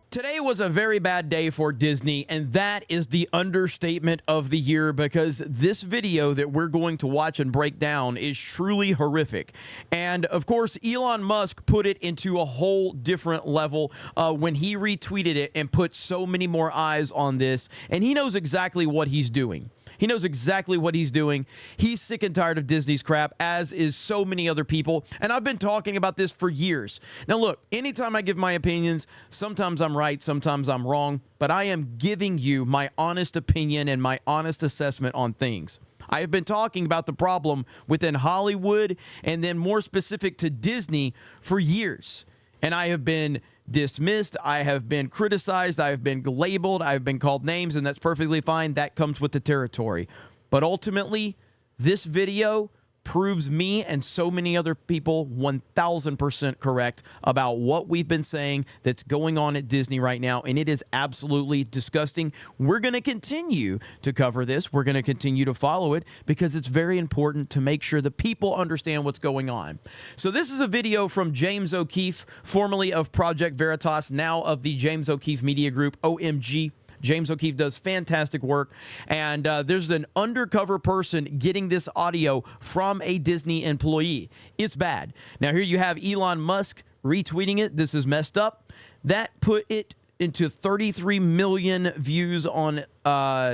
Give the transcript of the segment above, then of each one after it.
Today was a very bad day for Disney, and that is the understatement of the year, because this video that we're going to watch and break down is truly horrific. And of course, Elon Musk put it into a whole different level when he retweeted it and put so many more eyes on this, and he knows exactly what he's doing. He knows exactly what he's doing. He's sick and tired of Disney's crap, as is so many other people. And I've been talking about this for years. Now, look, anytime I give my opinions, sometimes I'm right, sometimes I'm wrong, but I am giving you my honest opinion and my honest assessment on things. I have been talking about the problem within Hollywood and then more specific to Disney for years. And I have been dismissed, I have been criticized, I have been labeled, I have been called names, and that's perfectly fine. That comes with the territory. But ultimately, this video proves me and so many other people 1000% correct about what we've been saying that's going on at Disney right now, and it is absolutely disgusting. We're going to continue to cover this. We're going to continue to follow it because it's very important to make sure the people understand what's going on. So this is a video from James O'Keefe, formerly of Project Veritas, now of the James O'Keefe Media Group, OMG. James O'Keefe does fantastic work, and there's an undercover person getting this audio from a Disney employee. It's bad. Now, here you have Elon Musk retweeting it. This is messed up. That put it into 33 million views on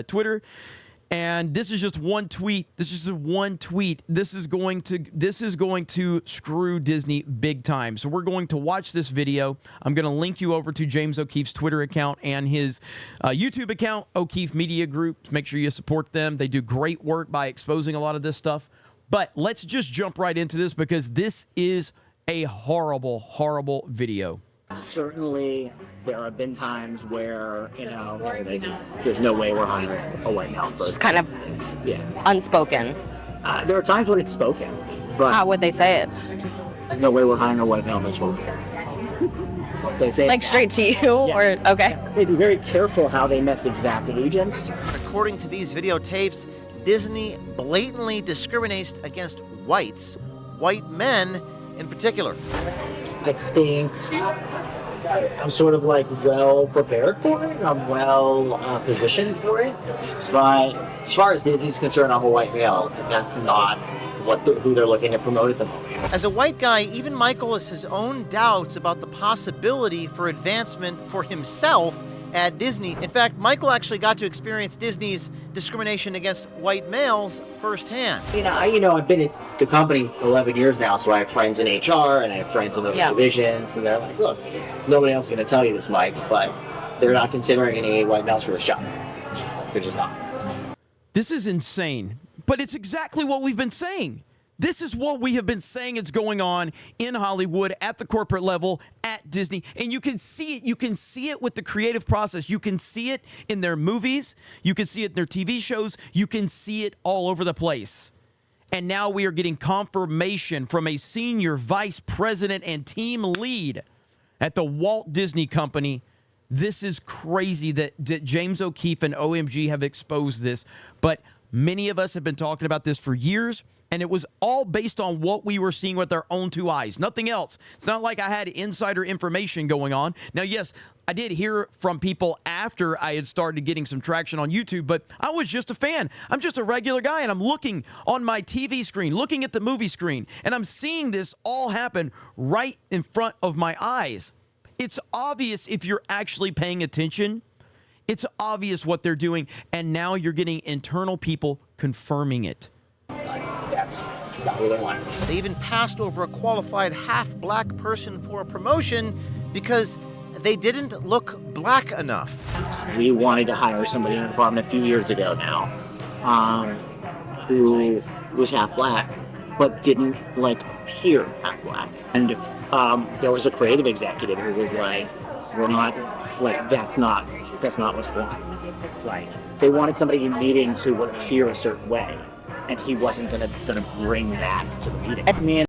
Twitter. And this is just one tweet. This is just one tweet. This is going to screw Disney big time. So we're going to watch this video. I'm going to link you over to James O'Keefe's Twitter account and his YouTube account, O'Keefe Media Group. Make sure you support them. They do great work by exposing a lot of this stuff. But let's just jump right into this because this is a horrible, horrible video. Certainly, there have been times where, there's no way we're hiring a white male person. Just kind of unspoken. There are times when it's spoken, but how would they say it? there's no way we're hiring a white male person. They say Like straight to you, or okay? They'd be very careful how they message that to agents. According to these videotapes, Disney blatantly discriminates against whites, white men in particular. I think I'm sort of well prepared for it. I'm well positioned for it. But as far as Disney's concerned, I'm a white male. That's not who they're looking to promote at the moment. As a white guy, even Michael has his own doubts about the possibility for advancement for himself at Disney. In fact, Michael actually got to experience Disney's discrimination against white males firsthand. I've been at the company 11 years now, so I have friends in HR and I have friends in those divisions, and they're like, look, nobody else is going to tell you this, Mike, but they're not considering any white males for the shop. They're just not. This is insane, but it's exactly what we've been saying. This is what we have been saying is going on in Hollywood at the corporate level at Disney. And you can see it. You can see it with the creative process. You can see it in their movies. You can see it in their TV shows. You can see it all over the place. And now we are getting confirmation from a senior vice president and team lead at the Walt Disney Company. This is crazy that James O'Keefe and OMG have exposed this. But many of us have been talking about this for years. And it was all based on what we were seeing with our own two eyes, nothing else. It's not like I had insider information going on. Now, yes, I did hear from people after I had started getting some traction on YouTube, but I was just a fan. I'm just a regular guy, and I'm looking on my TV screen, looking at the movie screen, and I'm seeing this all happen right in front of my eyes. It's obvious if you're actually paying attention. It's obvious what they're doing, and now you're getting internal people confirming it. That's not what they want. They even passed over a qualified half-black person for a promotion because they didn't look black enough. We wanted to hire somebody in the department a few years ago now who was half black but didn't appear half black. And there was a creative executive who was like, we're not, that's not what's wrong. They wanted somebody in meetings who would appear a certain way. And he wasn't gonna bring that to the meeting.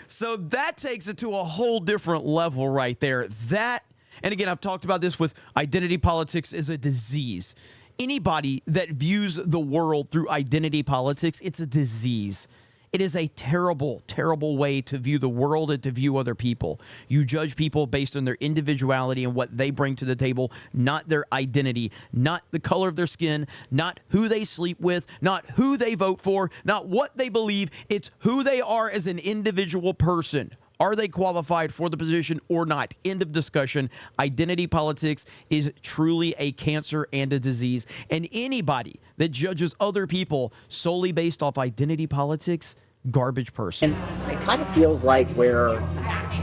So that takes it to a whole different level right there. That, and again, I've talked about this with identity politics is a disease. Anybody that views the world through identity politics, it's a disease. It is a terrible, terrible way to view the world and to view other people. You judge people based on their individuality and what they bring to the table, not their identity, not the color of their skin, not who they sleep with, not who they vote for, not what they believe. It's who they are as an individual person. Are they qualified for the position or not? End of discussion. Identity politics is truly a cancer and a disease. And anybody that judges other people solely based off identity politics, garbage person. And it kind of feels like we're,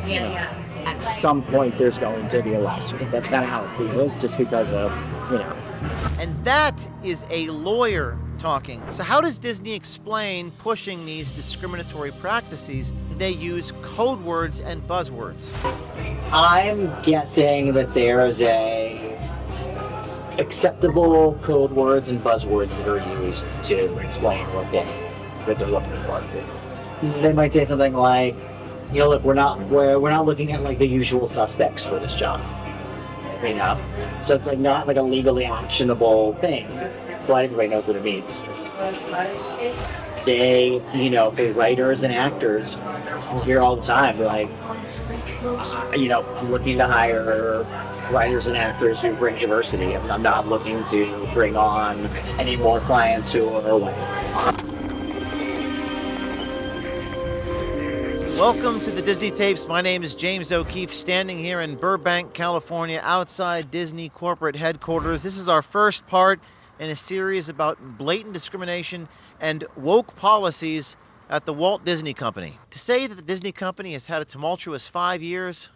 you know, at some point there's going to be a lawsuit. That's kind of how it feels, just because of, you know. And that is a lawyer talking. So how does Disney explain pushing these discriminatory practices? They use code words and buzzwords. I'm guessing that there's a acceptable code words and buzzwords that are used to explain what they're looking for. They might say something like, you know, look, we're not looking at like the usual suspects for this job. You know, so it's like not like a legally actionable thing, but everybody knows what it means. They, you know, for writers and actors, you hear all the time, they're like, you know, I'm looking to hire writers and actors who bring diversity. I'm not looking to bring on any more clients who are white. Welcome to the Disney Tapes. My name is James O'Keefe, standing here in Burbank, California, outside Disney corporate headquarters. This is our first part in a series about blatant discrimination and woke policies at the Walt Disney Company. To say that the Disney Company has had a tumultuous 5 years,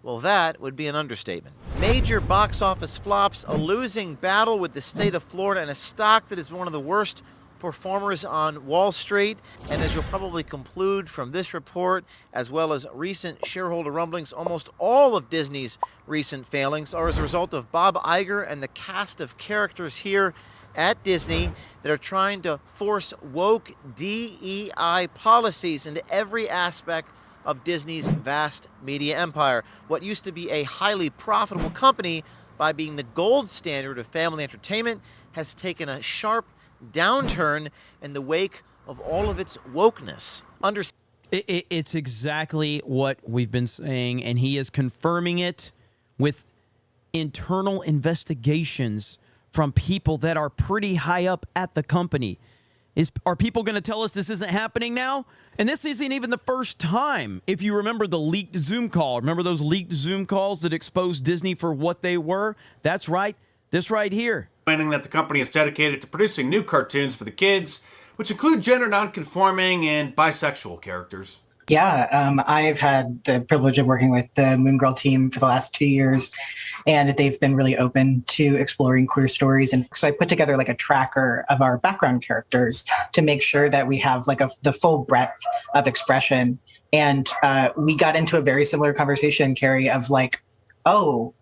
well, that would be an understatement. Major box office flops, a losing battle with the state of Florida, and a stock that is one of the worst performers on Wall Street. And as you'll probably conclude from this report, as well as recent shareholder rumblings, almost all of Disney's recent failings are as a result of Bob Iger and the cast of characters here at Disney that are trying to force woke DEI policies into every aspect of Disney's vast media empire. What used to be a highly profitable company, by being the gold standard of family entertainment, has taken a sharp downturn in the wake of all of its wokeness. It's exactly what we've been saying, and he is confirming it with internal investigations from people that are pretty high up at the company. Are people going to tell us this isn't happening now? And this isn't even the first time. If you remember the leaked Zoom call, remember those leaked Zoom calls that exposed Disney for what they were? That's right. This right here. Explaining that the company is dedicated to producing new cartoons for the kids, which include gender non-conforming and bisexual characters. Yeah, I've had the privilege of working with the Moon Girl team for the last 2 years, and they've been really open to exploring queer stories. And so I put together like a tracker of our background characters to make sure that we have like the full breadth of expression. And we got into a very similar conversation, Carrie, of like, oh,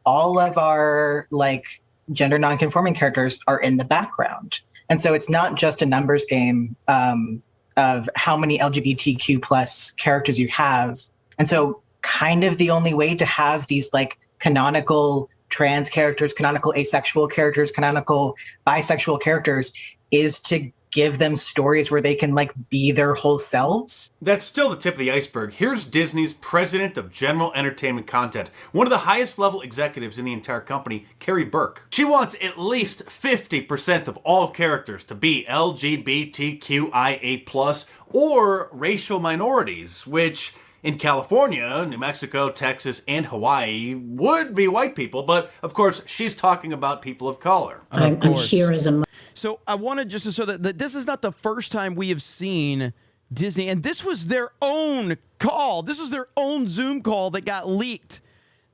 all of our like gender non-conforming characters are in the background. And so it's not just a numbers game of how many LGBTQ plus characters you have. And so kind of the only way to have these like canonical trans characters, canonical asexual characters, canonical bisexual characters is to give them stories where they can like be their whole selves. That's still the tip of the iceberg. Here's Disney's president of general entertainment content, one of the highest level executives in the entire company, Carrie Burke. She wants at least 50% of all characters to be LGBTQIA+ or racial minorities, which in California, New Mexico, Texas, and Hawaii would be white people, but of course she's talking about people of color. Of course. I'm here as a... So I wanted just to show that this is not the first time we have seen Disney, and this was their own call. This was their own Zoom call that got leaked.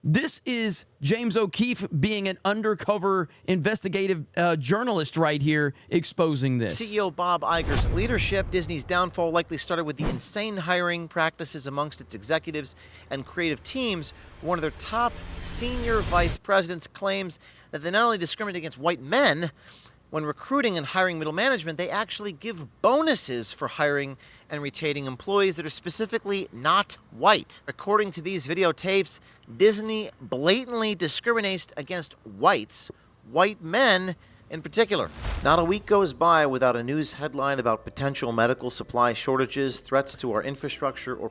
This is James O'Keefe being an undercover investigative journalist right here exposing this. CEO Bob Iger's leadership, Disney's downfall likely started with the insane hiring practices amongst its executives and creative teams. One of their top senior vice presidents claims that they not only discriminate against white men, when recruiting and hiring middle management, they actually give bonuses for hiring and retaining employees that are specifically not white. According to these videotapes, Disney blatantly discriminates against whites, white men in particular. Not a week goes by without a news headline about potential medical supply shortages, threats to our infrastructure, or...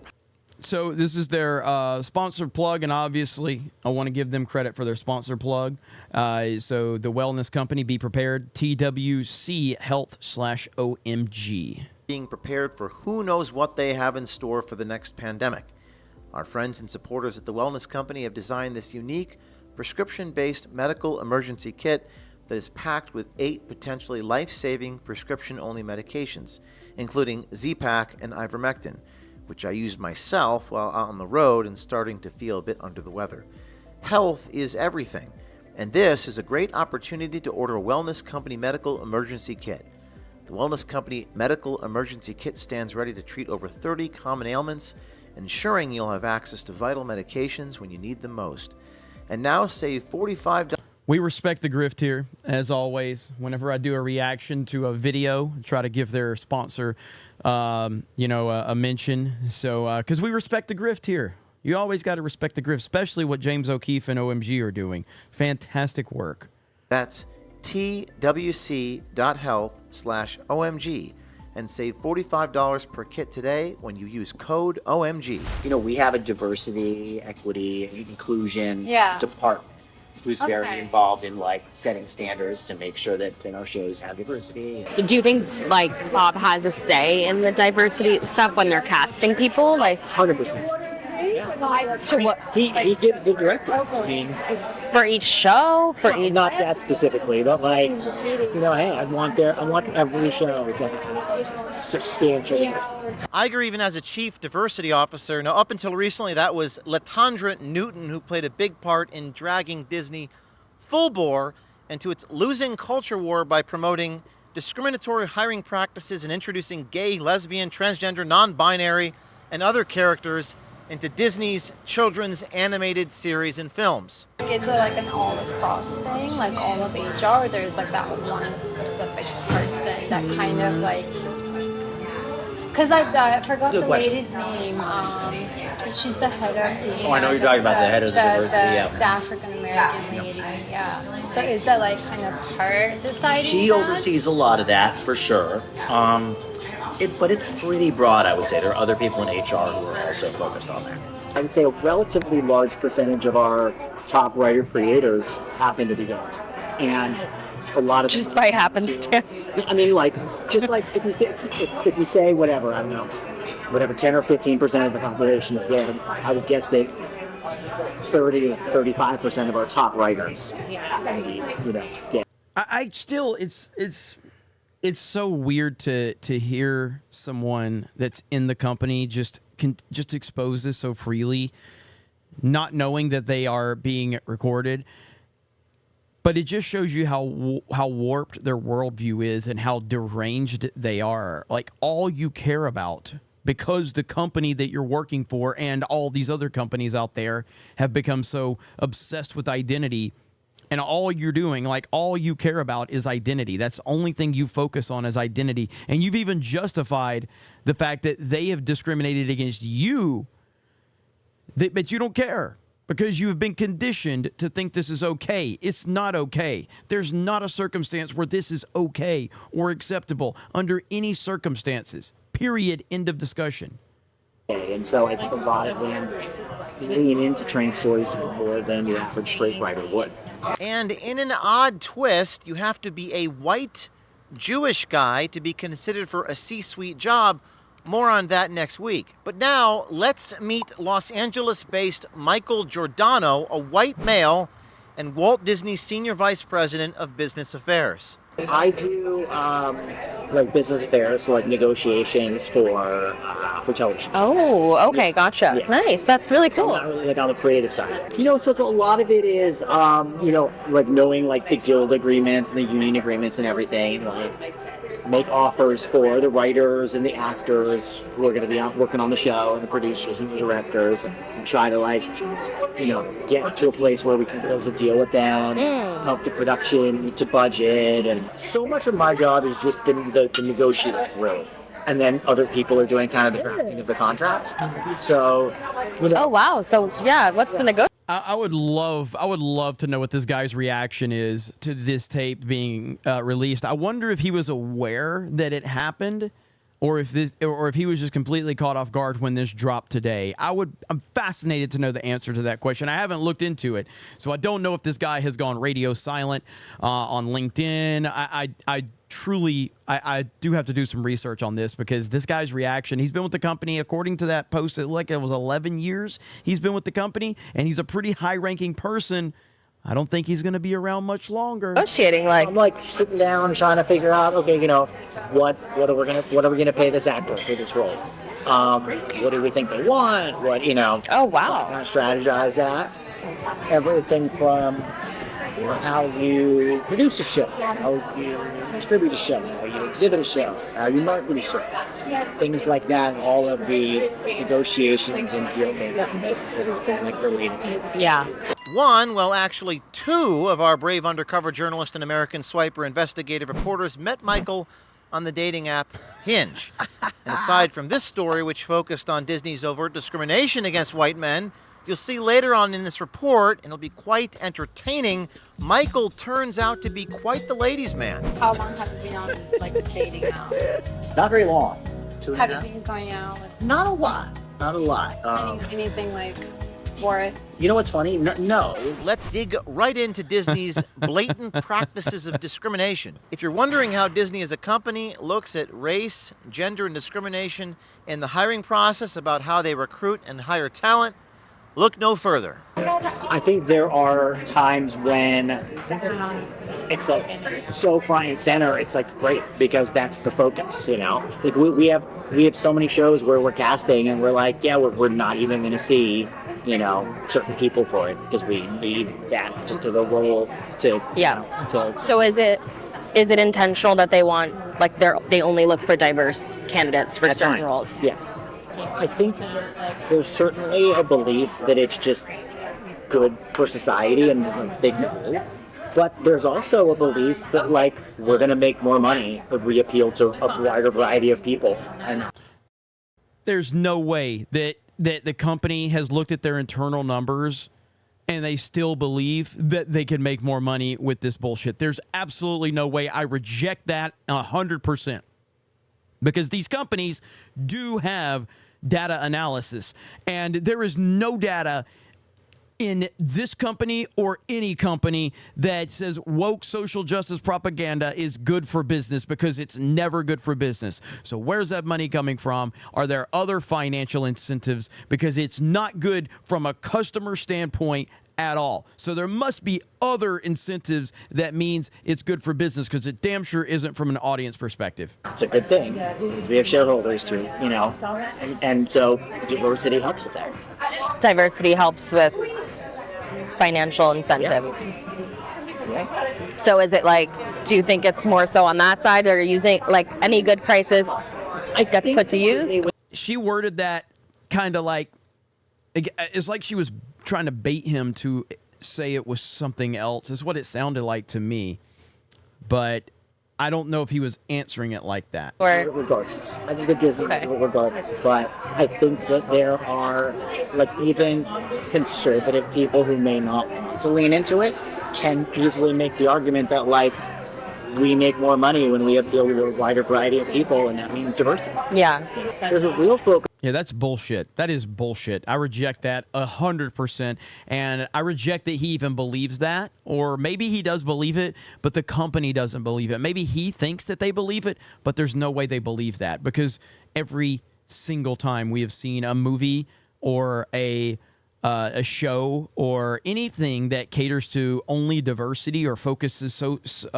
So this is their sponsor plug, and obviously I want to give them credit for their sponsor plug. So the wellness company, Be Prepared, TWC Health/OMG. Being prepared for who knows what they have in store for the next pandemic. Our friends and supporters at the wellness company have designed this unique prescription-based medical emergency kit that is packed with 8 potentially life-saving prescription-only medications, including Z-Pak and ivermectin, which I used myself while out on the road and starting to feel a bit under the weather. Health is everything, and this is a great opportunity to order a Wellness Company Medical Emergency Kit. The Wellness Company Medical Emergency Kit stands ready to treat over 30 common ailments, ensuring you'll have access to vital medications when you need them most. And now save $45. We respect the grift here, as always. Whenever I do a reaction to a video, try to give their sponsor, a mention. So, because we respect the grift here. You always got to respect the grift, especially what James O'Keefe and OMG are doing. Fantastic work. That's twc.health/OMG and save $45 per kit today when you use code OMG. You know, we have a diversity, equity, and inclusion department who's very involved in like setting standards to make sure that our shows have diversity. Do you think like Bob has a say in the diversity stuff when they're casting people? Like 100%. to what? He gives the directive. I mean, For each show? For each... not that specifically, but like, hey, I want every show to have substantial diversity. Iger, even as a chief diversity officer, now up until recently that was Latondra Newton, who played a big part in dragging Disney full bore into its losing culture war by promoting discriminatory hiring practices and introducing gay, lesbian, transgender, non-binary, and other characters into Disney's children's animated series and films. It's like an all-across thing, like all of HR, there's like that one specific person that kind of like, because I forgot the lady's name, she's the head of the... Oh, I know you're talking about the head of the diversity, the African-American lady, So is that like kind of her deciding She that? oversees a lot of that, for sure. But it's pretty broad, I would say. There are other people in HR who are also focused on that. I would say a relatively large percentage of our top writer creators happen to be gay. And a lot of Just by happenstance. I mean, like, just like if you say whatever, I don't know, whatever 10 or 15% of the population is gay, I would guess that 30 to 35% of our top writers happen to be, gay. I still, it's so weird to hear someone that's in the company just expose this so freely, not knowing that they are being recorded. But it just shows you how warped their worldview is and how deranged they are. Like, all you care about, because the company that you're working for and all these other companies out there have become so obsessed with identity, and all you're doing, like, all you care about is identity. That's the only thing you focus on is identity. And you've even justified the fact that they have discriminated against you, but you don't care because you have been conditioned to think this is okay. It's not okay. There's not a circumstance where this is okay or acceptable under any circumstances. Period. End of discussion. And so I think a lot of them lean into trans stories more than the average straight writer would. And in an odd twist, you have to be a white Jewish guy to be considered for a C-suite job. More on that next week. But now, let's meet Los Angeles-based Michael Giordano, a white male and Walt Disney Senior Vice President of Business Affairs. I do like business affairs, so like negotiations for television. Oh, okay, gotcha. Yeah. Nice. That's really cool. Not really like on the creative side. So it's a lot of it is like knowing like the guild agreements and the union agreements and everything. Like make offers for the writers and the actors who are going to be out working on the show, and the producers and the directors, and try to get to a place where we can close a deal with them, help the production to budget, and so much of my job is just the negotiating, really. And then other people are doing kind of the drafting of the contracts. So, Oh wow. So yeah, what's the negotiation? I would love to know what this guy's reaction is to this tape being released. I wonder if he was aware that it happened, or if he was just completely caught off guard when this dropped today. I'm fascinated to know the answer to that question. I haven't looked into it, so I don't know if this guy has gone radio silent on LinkedIn. I truly do have to do some research on this, because this guy's reaction, he's been with the company, according to that post, it was 11 years he's been with the company, and he's a pretty high-ranking person. I don't think he's going to be around much longer. Negotiating, like I'm like sitting down trying to figure out, okay, you know, what are we gonna pay this actor for this role? What do we think they want? What, you know? Oh, wow. Kind of strategize that. Everything from how you produce a show, how you distribute a show, how you exhibit a show, how you market a show, things like that. All of the negotiations and deal making that like related to it. yeah. One, well, actually two of our brave undercover journalist and American swiper investigative reporters met Michael on the dating app Hinge. And aside from this story, which focused on Disney's overt discrimination against white men, you'll see later on in this report, and it'll be quite entertaining, Michael turns out to be quite the ladies' man. How long have you been on like dating now? Not very long. Have you been going out with Not a lot. Not a lot. anything like worth? You know what's funny? No. Let's dig right into Disney's blatant practices of discrimination. If you're wondering how Disney as a company looks at race, gender, and discrimination in the hiring process, about how they recruit and hire talent, look no further. I think there are times when it's like so front and center. It's like great, because that's the focus, you know. Like we have so many shows where we're casting and we're like, yeah, we're not even going to see, you know, certain people for it, because we need that particular role to Yeah. You know, So is it intentional that they want, like, they only look for diverse candidates for at certain times. roles? Yeah. I think there's certainly a belief that it's just good for society and they know. But there's also a belief that, like, we're going to make more money if we appeal to a wider variety of people. And There's no way that the company has looked at their internal numbers and they still believe that they can make more money with this bullshit. There's absolutely no way. I reject that 100%. Because these companies do have data analysis, and there is no data in this company or any company that says woke social justice propaganda is good for business, because it's never good for business. So where's that money coming from? Are there other financial incentives? Because it's not good from a customer standpoint at all. So there must be other incentives that means it's good for business, because it damn sure isn't from an audience perspective. it's a good thing, because we have shareholders too, you know. And so diversity helps with that. Diversity helps with financial incentive. Yeah. So is it like, do you think it's more so on that side, or using, like, any good crisis gets think put to use? She worded that kind of like, it's like she was trying to bait him to say it was something else, is what it sounded like to me. But I don't know if he was answering it like that. Or Regardless, I think that Disney Okay. regardless, but I think that there are, like, even conservative people who may not want to lean into it can easily make the argument that, like, we make more money when we appeal to a wider variety of people, and that means diversity. yeah. There's a real focus Yeah, that's bullshit. That is bullshit. I reject that 100%. And I reject that he even believes that. Or maybe he does believe it, but the company doesn't believe it. Maybe he thinks that they believe it, but there's no way they believe that. Because every single time we have seen a movie or a show or anything that caters to only diversity or focuses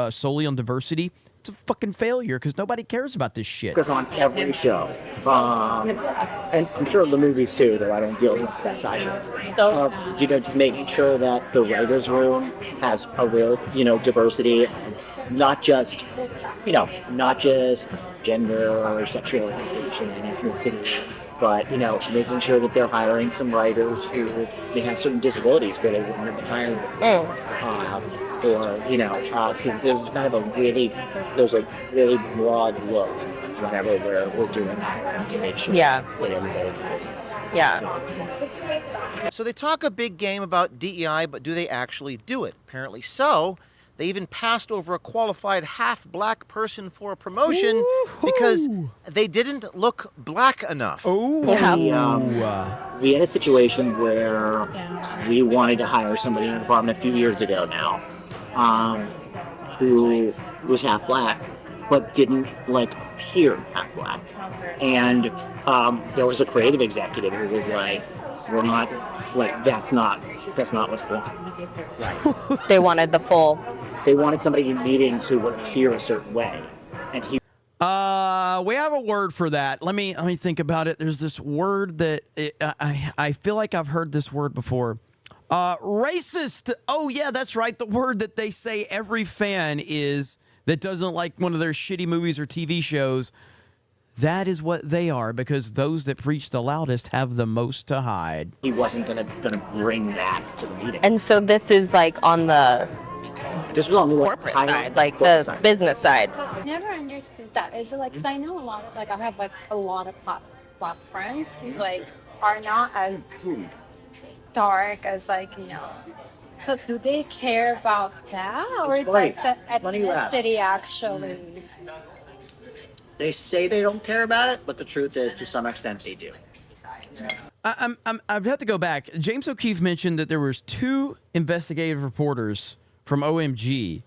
solely on diversity, it's a fucking failure, because nobody cares about this shit. on every show. And I'm sure the movies too, though I don't deal with that side of it. So, you know, just making sure that the writer's room has a real, you know, diversity, not just gender or sexual orientation and ethnicity, but, you know, making sure that they're hiring some writers who may have certain disabilities where they wouldn't have been hired before. Or, you know, since there's a really broad look whenever we're doing that to make sure Yeah. that everybody wins. Yeah. So they talk a big game about DEI, but do they actually do it? Apparently so. They even passed over a qualified half-black person for a promotion because they didn't look black enough. We had a situation where we wanted to hire somebody in the department a few years ago now, who was half black, but didn't like appear half black. And there was a creative executive who was like, "We're not like that's not what's wrong." They wanted the full. They wanted somebody in meetings who would appear a certain way, and he. We have a word for that. Let me think about it. There's this word that I feel like I've heard this word before. Racist. Oh yeah, that's right. The word that they say every fan is that doesn't like one of their shitty movies or TV shows. That is what they are, because those that preach the loudest have the most to hide. He wasn't gonna bring that to the meeting. And so this is like on the This was on the corporate side, like the business side. Never understood that. Is it like, 'cause I know a lot of, like, I have like a lot of black friends who like are not as dark as, like, you know. So do they care about that, or is like the ethnicity actually? They say they don't care about it, but the truth is, to some extent, they do. I've had to go back. James O'Keefe mentioned that there was 2 investigative reporters from OMG.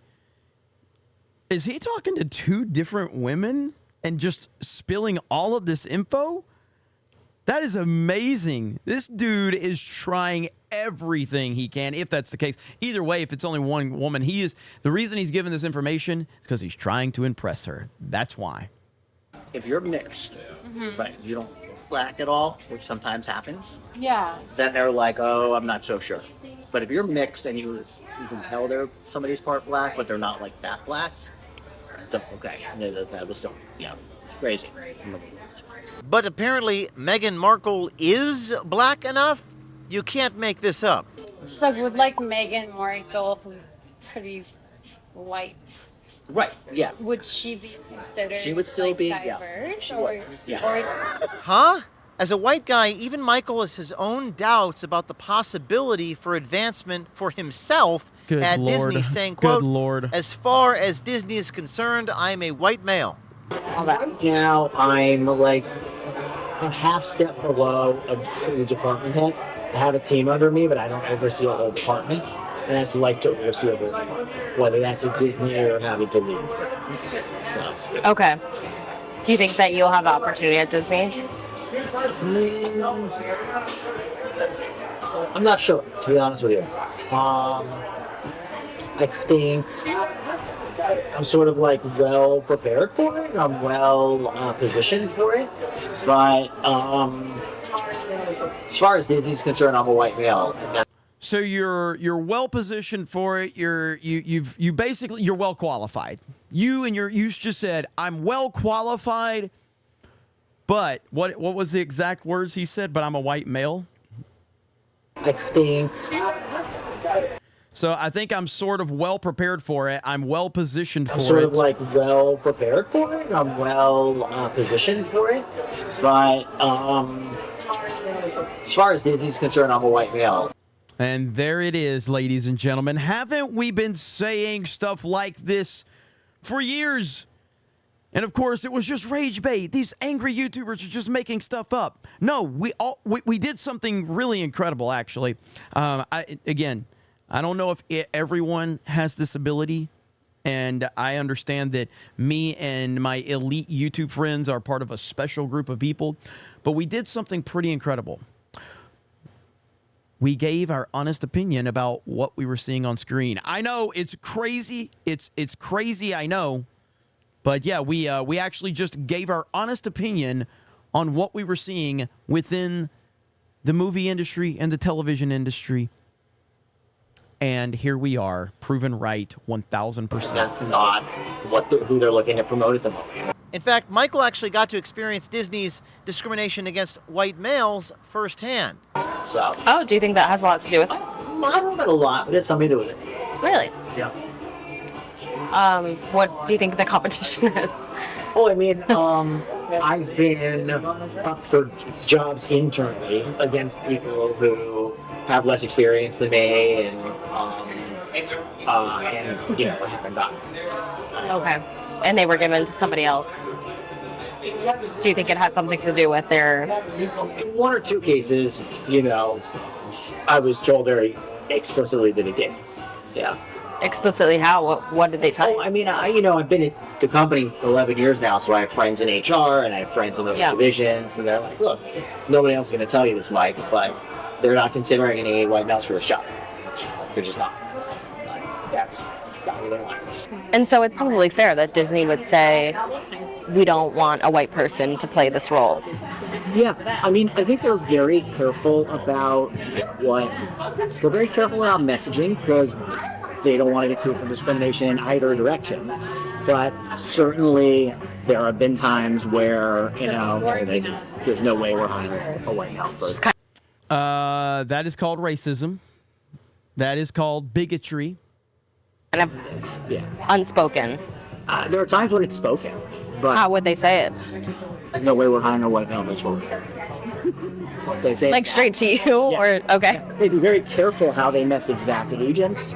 Is he talking to 2 different women and just spilling all of this info? That is amazing. This dude is trying everything he can, if that's the case. Either way, if it's only one woman, the reason he's giving this information is because he's trying to impress her. That's why. If you're mixed, but you don't look black at all, which sometimes happens, Yeah. then they're like, oh, I'm not so sure. But if you're mixed and you can tell somebody's part black, but they're not like that black, then okay. That was still, it's crazy. But apparently Meghan Markle is black enough? You can't make this up. So would like Meghan Markle, who's pretty white, Right, yeah. would she be considered She would still like, be, diverse? She Or, would, yeah. Huh? As a white guy, even Michael has his own doubts about the possibility for advancement for himself Good at Lord. Disney, saying, Good quote, Lord. "As far as Disney is concerned, I'm a white male." Right now, I'm like a half step below a department head. I have a team under me, but I don't oversee a whole department. And I'd like to oversee a whole department, whether that's at Disney or having to leave. So. Okay. Do you think that you'll have the opportunity at Disney? I'm not sure, to be honest with you. I think I'm sort of like well prepared for it. I'm well positioned for it. But as far as Disney's concerned, I'm a white male. So you're well positioned for it. You're well qualified. You just said I'm well qualified. But what was the exact words he said? But I'm a white male. I think. So I think I'm sort of well prepared for it. I'm well positioned for it. I'm sort of like well prepared for it. I'm well positioned for it. But as far as Disney's concerned, I'm a white male. And there it is, ladies and gentlemen. Haven't we been saying stuff like this for years? And of course, it was just rage bait. These angry YouTubers are just making stuff up. No, we did something really incredible, actually. I don't know if everyone has this ability, and I understand that me and my elite YouTube friends are part of a special group of people, but we did something pretty incredible. We gave our honest opinion about what we were seeing on screen. I know it's crazy. It's crazy, I know. But yeah, we actually just gave our honest opinion on what we were seeing within the movie industry and the television industry. And here we are, proven right 1,000%. That's not who they're looking to promote at the moment. In fact, Michael actually got to experience Disney's discrimination against white males firsthand. So. Oh, do you think that has a lot to do with it? I don't know a lot, but it's something to do with it. Really? Yeah. What do you think the competition is? Oh, I mean, I've been up for jobs internally against people who have less experience than me, and you know, haven't gotten. Okay. And they were given to somebody else. Do you think it had something to do with their... In one or two cases, you know, I was told very explicitly that it did. Yeah. Explicitly how? What did they tell you? I mean, you know, I've been at the company 11 years now, so I have friends in HR and I have friends in those divisions, and they're like, look, nobody else is going to tell you this, Mike, but they're not considering any white males for this job. They're just not. That's not what they want. And so it's probably fair that Disney would say, we don't want a white person to play this role. Yeah, I mean, I think they're very careful about they're very careful about messaging, because they don't want to get to discrimination in either direction. But certainly there have been times where, you know, there's no way we're hiring a white male person. That is called racism. That is called bigotry. Kind of unspoken. There are times when it's spoken, but how would they say it? There's no way we're hiring a white male person. They'd say like straight to you, or okay? They'd be very careful how they message that to agents.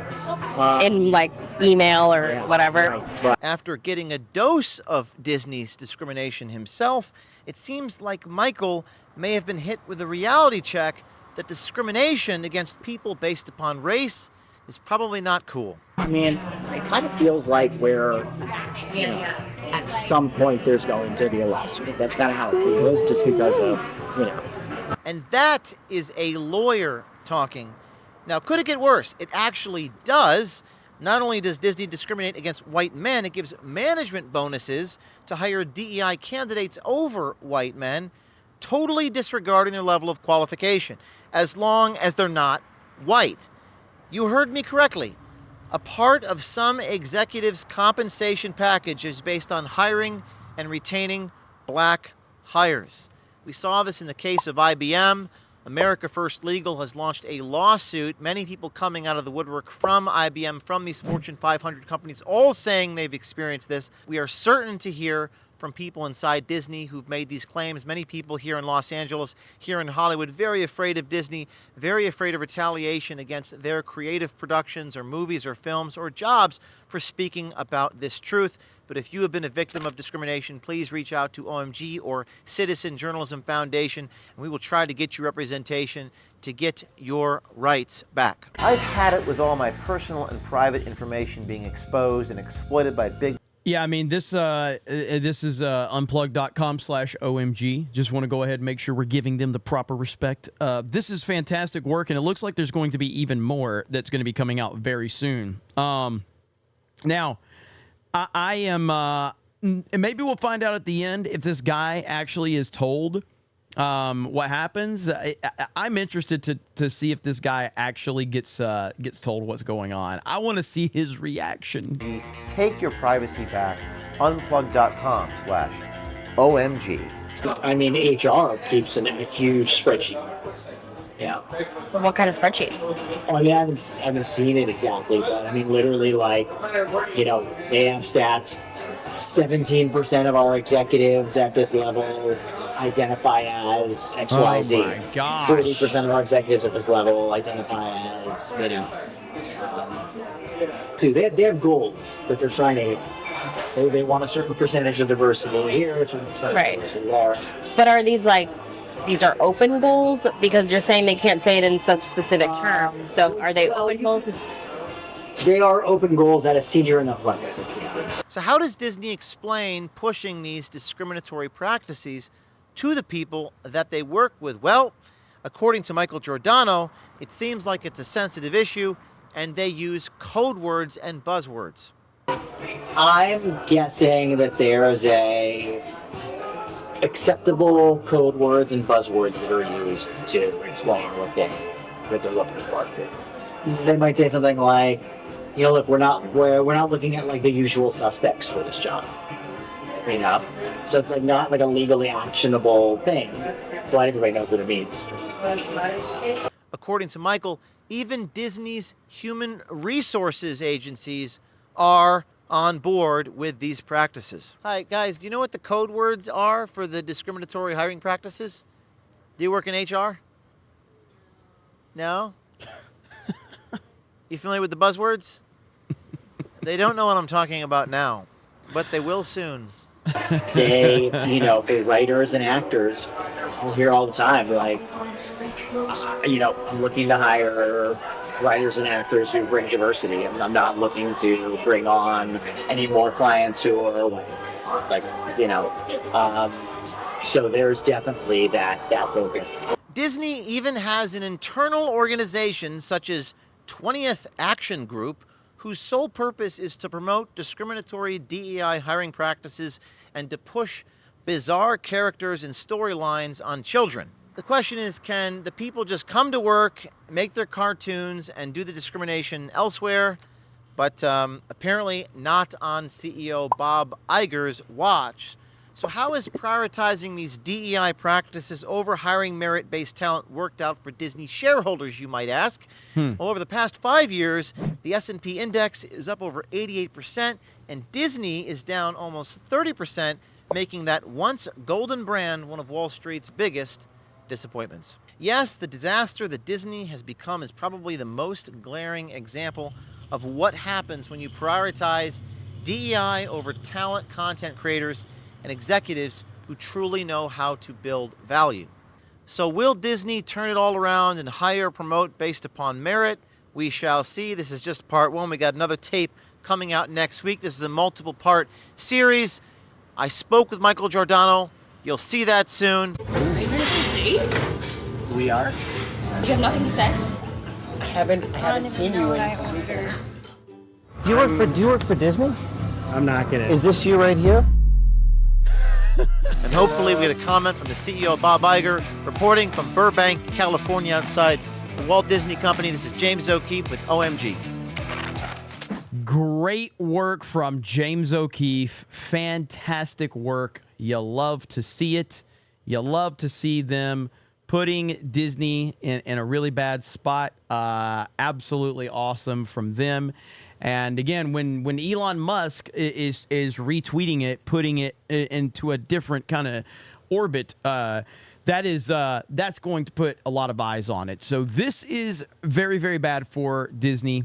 In like email or whatever. Right. After getting a dose of Disney's discrimination himself, it seems like Michael may have been hit with a reality check that discrimination against people based upon race is probably not cool. I mean, it kind of feels like we're, you know, at some point there's going to be a lawsuit. That's kind of how it feels, just because of, you know. And that is a lawyer talking. Now, could it get worse? It actually does. Not only does Disney discriminate against white men, it gives management bonuses to hire DEI candidates over white men, totally disregarding their level of qualification, as long as they're not white. You heard me correctly. A part of some executives' compensation package is based on hiring and retaining black hires. We saw this in the case of IBM. America First Legal has launched a lawsuit. Many people coming out of the woodwork from IBM, from these Fortune 500 companies, all saying they've experienced this. We are certain to hear from people inside Disney who've made these claims. Many people here in Los Angeles, here in Hollywood, very afraid of Disney, very afraid of retaliation against their creative productions or movies or films or jobs for speaking about this truth. But if you have been a victim of discrimination, please reach out to OMG or Citizen Journalism Foundation, and we will try to get you representation to get your rights back. I've had it with all my personal and private information being exposed and exploited by big... Yeah, I mean, this is unplug.com/OMG. Just want to go ahead and make sure we're giving them the proper respect. This is fantastic work, and it looks like there's going to be even more that's going to be coming out very soon. Now, I am, maybe we'll find out at the end if this guy actually is told what happens. I'm interested to see if this guy actually gets told what's going on. I want to see his reaction. Take your privacy back. Unplug.com/OMG. I mean, HR keeps a huge spreadsheet. Yeah. What kind of spreadsheet? Oh, I mean, I haven't seen it exactly, but I mean, literally, like, you know, they have stats. 17% of our executives at this level identify as XYZ. Oh my gosh. 30% of our executives at this level identify as, you know. They have goals that they're trying to hit. They want a certain percentage of diversity here, a certain percentage of diversity there. But are these like, these are open goals? Because you're saying they can't say it in such specific terms. So are they open goals? They are open goals at a senior enough level. So how does Disney explain pushing these discriminatory practices to the people that they work with? Well, according to Michael Giordano, it seems like it's a sensitive issue, and they use code words and buzzwords. I'm guessing that there is a acceptable code words and buzzwords that are used to explain what they're looking for. They might say something like, you know, look, we're not looking at like the usual suspects for this job. You know, so it's like not like a legally actionable thing, but everybody knows what it means. According to Michael, even Disney's human resources agencies are on board with these practices. Hi, guys, do you know what the code words are for the discriminatory hiring practices? Do you work in HR? No? You familiar with the buzzwords? They don't know what I'm talking about now, but they will soon. They, you know, for writers and actors, we'll hear all the time, like, you know, I'm looking to hire writers and actors who bring diversity, and I'm not looking to bring on any more clients who are like you know, so there's definitely that focus. Disney even has an internal organization such as 20th Action Group, whose sole purpose is to promote discriminatory DEI hiring practices and to push bizarre characters and storylines on children. The question is, can the people just come to work, make their cartoons, and do the discrimination elsewhere? But apparently not on CEO Bob Iger's watch. So how is prioritizing these DEI practices over hiring merit-based talent worked out for Disney shareholders, you might ask? Well, over the past 5 years, the S&P index is up over 88%, and Disney is down almost 30%, making that once golden brand one of Wall Street's biggest disappointments. Yes, the disaster that Disney has become is probably the most glaring example of what happens when you prioritize DEI over talent content creators and executives who truly know how to build value. So will Disney turn it all around and hire or promote based upon merit? We shall see. This is just part one. We got another tape coming out next week. This is a multiple part series. I spoke with Michael Giordano. You'll see that soon. Are you going to date? We are. You have nothing to say? I haven't seen you in. Do you work for Disney? I'm not gonna. Is this you right here? And hopefully we get a comment from the CEO, Bob Iger, reporting from Burbank, California, outside the Walt Disney Company. This is James O'Keefe with OMG. Great work from James O'Keefe. Fantastic work. You love to see it. You love to see them putting Disney in a really bad spot. Absolutely awesome from them. And again, when Elon Musk is retweeting it, putting it into a different kind of orbit, that's going to put a lot of eyes on it. So this is very, very bad for Disney.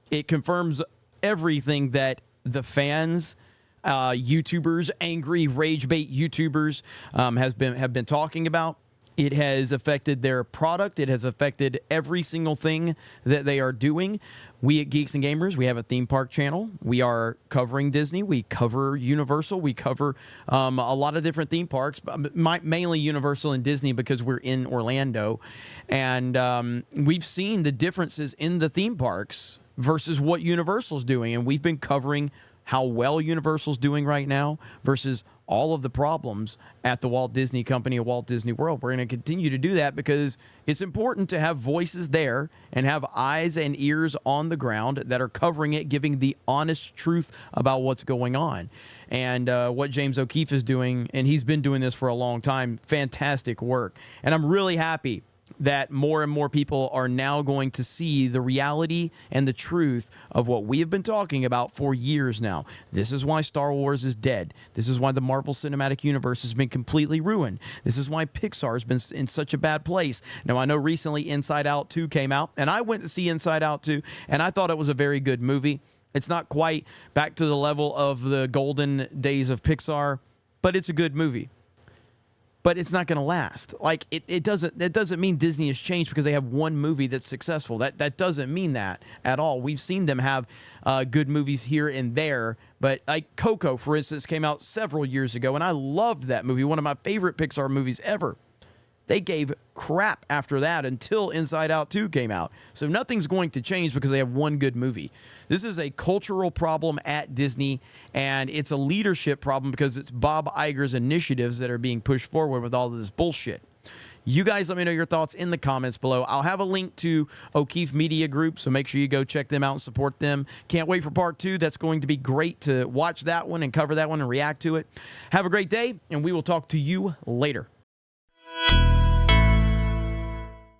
It confirms everything that the fans, YouTubers, angry rage bait YouTubers have been talking about. It has affected their product. It has affected every single thing that they are doing. We at Geeks and Gamers, we have a theme park channel. We are covering Disney. We cover Universal. We cover a lot of different theme parks, but mainly Universal and Disney because we're in Orlando. And we've seen the differences in the theme parks versus what Universal's doing. And we've been covering how well Universal's doing right now versus all of the problems at the Walt Disney Company of Walt Disney World. We're going to continue to do that because it's important to have voices there and have eyes and ears on the ground that are covering it, giving the honest truth about what's going on. And what James O'Keefe is doing, and he's been doing this for a long time, fantastic work. And I'm really happy that more and more people are now going to see the reality and the truth of what we have been talking about for years now. This is why Star Wars is dead. This is why the Marvel Cinematic Universe has been completely ruined. This is why Pixar has been in such a bad place. Now, I know recently Inside Out 2 came out, and I went to see Inside Out 2, and I thought it was a very good movie. It's not quite back to the level of the golden days of Pixar, but it's a good movie. But it's not going to last. Like it doesn't mean Disney has changed because they have one movie that's successful. That doesn't mean that at all. We've seen them have good movies here and there, but like Coco, for instance, came out several years ago, and I loved that movie. One of my favorite Pixar movies ever. They gave crap after that until Inside Out 2 came out. So nothing's going to change because they have one good movie. This is a cultural problem at Disney, and it's a leadership problem because it's Bob Iger's initiatives that are being pushed forward with all of this bullshit. You guys let me know your thoughts in the comments below. I'll have a link to O'Keefe Media Group, so make sure you go check them out and support them. Can't wait for part 2. That's going to be great to watch that one and cover that one and react to it. Have a great day, and we will talk to you later.